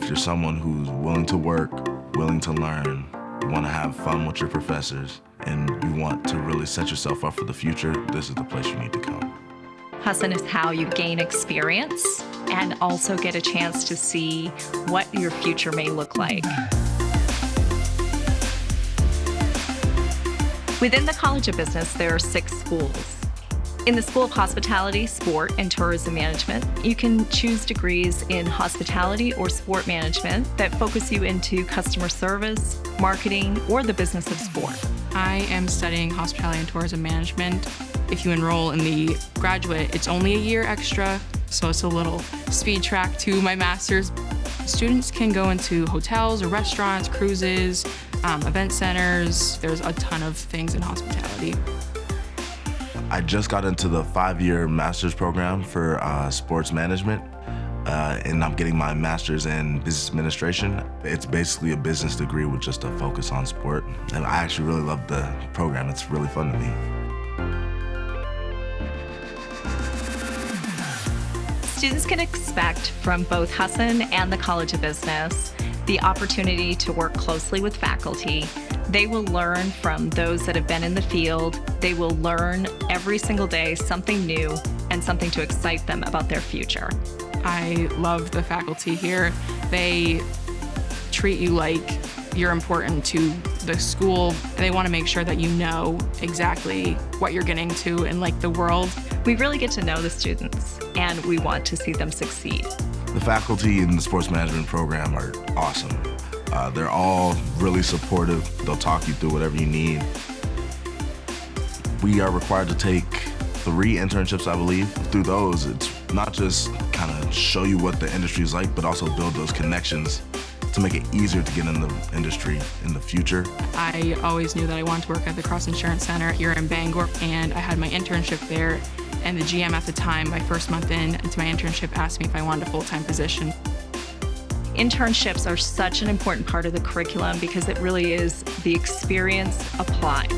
If you're someone who's willing to work, willing to learn, you want to have fun with your professors, and you want to really set yourself up for the future, this is the place you need to come. Husson is how you gain experience and also get a chance to see what your future may look like. Within the College of Business, there are 6 schools. In the School of Hospitality, Sport, and Tourism Management, you can choose degrees in hospitality or sport management that focus you into customer service, marketing, or the business of sport. I am studying hospitality and tourism management. If you enroll in the graduate, it's only a year extra, so it's a little speed track to my master's. Students can go into hotels or restaurants, cruises, event centers. There's a ton of things in hospitality. I just got into the 5-year master's program for sports management, and I'm getting my master's in business administration. It's basically a business degree with just a focus on sport. And I actually really love the program. It's really fun to me. Students can expect from both Husson and the College of Business the opportunity to work closely with faculty. They will learn from those that have been in the field. They will learn every single day something new and something to excite them about their future. I love the faculty here. They treat you like you're important to the school, and they want to make sure that you know exactly what you're getting to in the world. We really get to know the students, and we want to see them succeed. The faculty in the sports management program are awesome. They're all really supportive. They'll talk you through whatever you need. We are required to take 3 internships, I believe. Through those, it's not just kind of show you what the industry is like, but also build those connections to make it easier to get in the industry in the future. I always knew that I wanted to work at the Cross Insurance Center here in Bangor, and I had my internship there. And the GM at the time, my first month into my internship, asked me if I wanted a full-time position. Internships are such an important part of the curriculum because it really is the experience applied.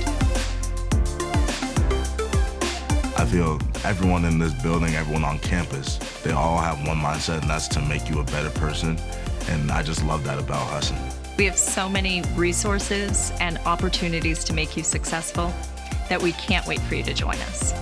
I feel everyone in this building, everyone on campus, they all have one mindset, and that's to make you a better person. And I just love that about Husson. We have so many resources and opportunities to make you successful that we can't wait for you to join us.